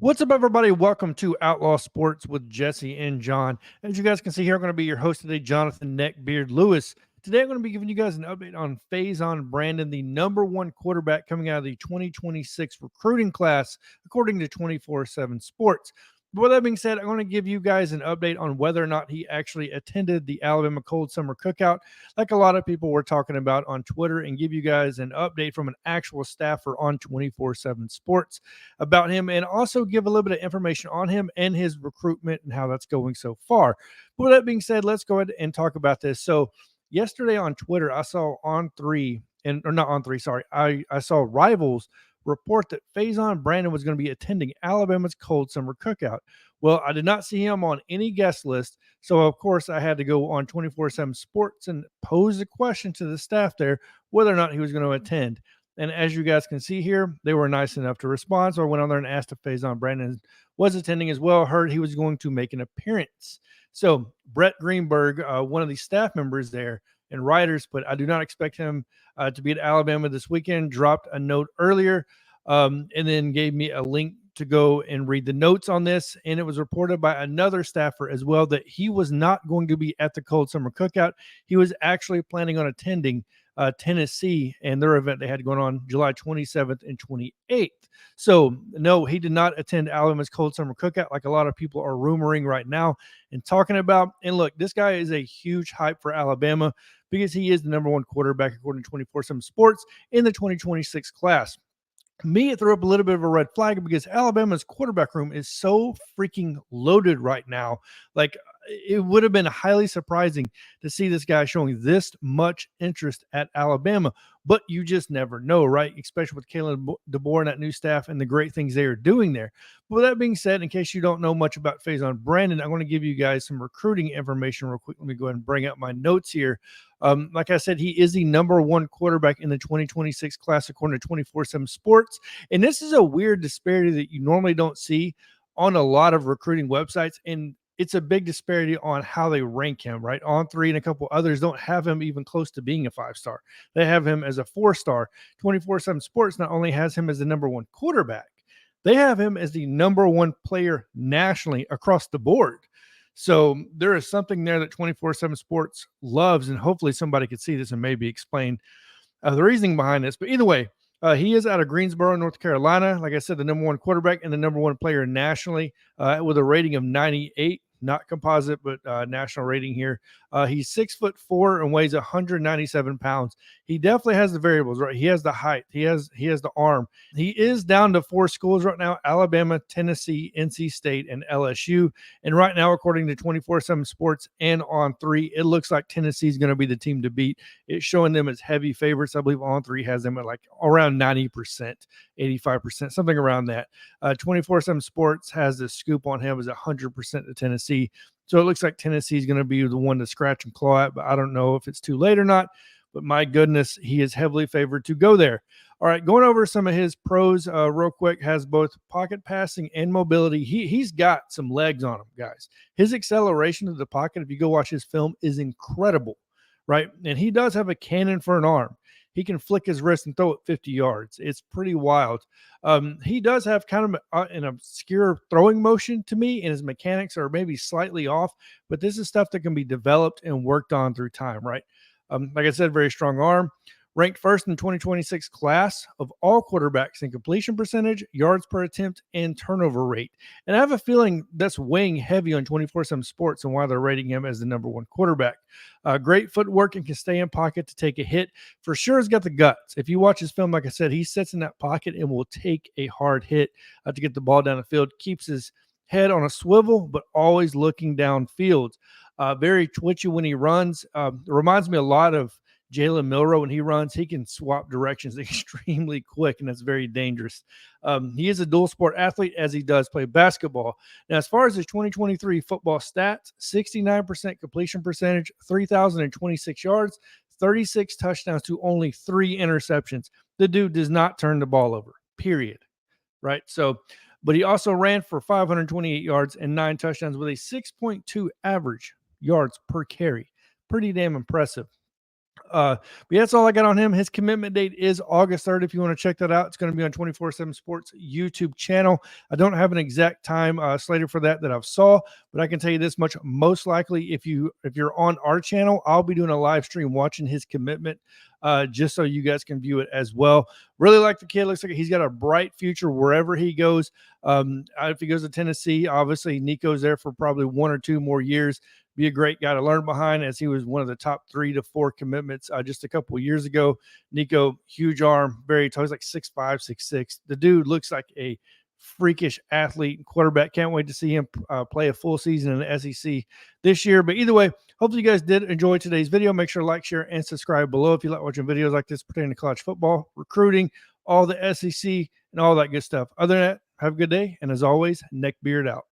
What's up, everybody? Welcome to Outlaw Sports with Jesse and John. As you guys can see here, I'm going to be your host today, Jonathan Neckbeard Lewis. Today, I'm going to be giving you guys an update on Fazion Brandon, the number one quarterback coming out of the 2026 recruiting class, according to 24/7 Sports. But with that being said, I'm going to give you guys an update on whether or not he actually attended the Alabama Cold Summer Cookout, like a lot of people were talking about on Twitter, and give you guys an update from an actual staffer on 24/7 Sports about him, and also give a little bit of information on him and his recruitment and how that's going so far. But with that being said, let's go ahead and talk about this. So yesterday on Twitter, I saw on three, and or not on three, sorry, I saw Rivals report that Fazion Brandon was going to be attending Alabama's Cold Summer Cookout. Well, I did not see him on any guest list, so of course I had to go on 24/7 Sports and pose a question to the staff there whether or not he was going to attend. And as you guys can see here, they were nice enough to respond. So I went on there and asked if Fazion Brandon was attending as well. Heard he was going to make an appearance. So Brett Greenberg, one of the staff members there and writers, but I do not expect him to be at Alabama this weekend, dropped a note earlier and then gave me a link to go and read the notes on this. And it was reported by another staffer as well that he was not going to be at the Cold Summer Cookout. He was actually planning on attending Tennessee and their event they had going on July 27th and 28th. So, no, he did not attend Alabama's Cold Summer Cookout like a lot of people are rumoring right now and talking about. And look, this guy is a huge hype for Alabama because he is the number one quarterback according to 24/7 Sports in the 2026 class. Me, it threw up a little bit of a red flag because Alabama's quarterback room is so freaking loaded right now. Like, it would have been highly surprising to see this guy showing this much interest at Alabama, but you just never know, right? Especially with Kalen DeBoer and that new staff and the great things they are doing there. But with that being said, in case you don't know much about Fazion Brandon, I'm going to give you guys some recruiting information real quick. Let me go ahead and bring up my notes here. Like I said, he is the number one quarterback in the 2026 class, according to 24/7 Sports. And this is a weird disparity that you normally don't see on a lot of recruiting websites. And it's a big disparity on how they rank him, right? On three and a couple others don't have him even close to being a 5-star. They have him as a 4-star. 24/7 Sports not only has him as the number one quarterback, they have him as the number one player nationally across the board. So there is something there that 24/7 Sports loves, and hopefully somebody could see this and maybe explain the reasoning behind this. But either way, he is out of Greensboro, North Carolina. Like I said, the number one quarterback and the number one player nationally with a rating of 98. Not composite, but national rating here. He's 6'4" and weighs 197 pounds. He definitely has the variables, right? He has the height. He has the arm. He is down to 4 schools right now: Alabama, Tennessee, NC State, and LSU. And right now, according to 24/7 Sports and On 3, it looks like Tennessee is going to be the team to beat. It's showing them as heavy favorites. I believe On 3 has them at like around 90%, 85%, something around that. 24/7 Sports has the scoop on him as 100% to Tennessee. So it looks like Tennessee is going to be the one to scratch and claw at, but I don't know if it's too late or not. But my goodness, he is heavily favored to go there. All right, going over some of his pros real quick. Has both pocket passing and mobility. He's got some legs on him, guys. His acceleration to the pocket, if you go watch his film, is incredible, right? And he does have a cannon for an arm. He can flick his wrist and throw it 50 yards. It's pretty wild. He does have kind of an obscure throwing motion to me, and his mechanics are maybe slightly off, but this is stuff that can be developed and worked on through time, right? Like I said, very strong arm. Ranked first in 2026 class of all quarterbacks in completion percentage, yards per attempt, and turnover rate. And I have a feeling that's weighing heavy on 24/7 Sports and why they're rating him as the number one quarterback. Great footwork and can stay in pocket to take a hit. For sure, he's got the guts. If you watch his film, like I said, he sits in that pocket and will take a hard hit to get the ball down the field. Keeps his head on a swivel, but always looking downfield. Very twitchy when he runs. Reminds me a lot of Jalen Milroe. When he runs, he can swap directions extremely quick, and that's very dangerous. He is a dual sport athlete, as he does play basketball. Now, as far as his 2023 football stats, 69% completion percentage, 3,026 yards, 36 touchdowns to only 3 interceptions. The dude does not turn the ball over, period. Right? So, but he also ran for 528 yards and 9 touchdowns with a 6.2 average yards per carry. Pretty damn impressive. But yeah, that's all I got on him. His commitment date is August 3rd. If you want to check that out, it's going to be on 24/7 Sports YouTube channel. I don't have an exact time slated for that I've saw, but I can tell you this much: most likely, if you're on our channel, I'll be doing a live stream watching his commitment, just so you guys can view it as well. Really like the kid. Looks like he's got a bright future wherever he goes. If he goes to Tennessee, obviously Nico's there for probably 1 or 2 more years. Be a great guy to learn behind, as he was one of the top 3 to 4 commitments just a couple of years ago. Nico, huge arm, very tall. He's like 6'5", 6'6". The dude looks like a freakish athlete and quarterback. Can't wait to see him play a full season in the SEC this year. But either way, hopefully you guys did enjoy today's video. Make sure to like, share, and subscribe below if you like watching videos like this pertaining to college football, recruiting, all the SEC, and all that good stuff. Other than that, have a good day. And as always, Neckbeard out.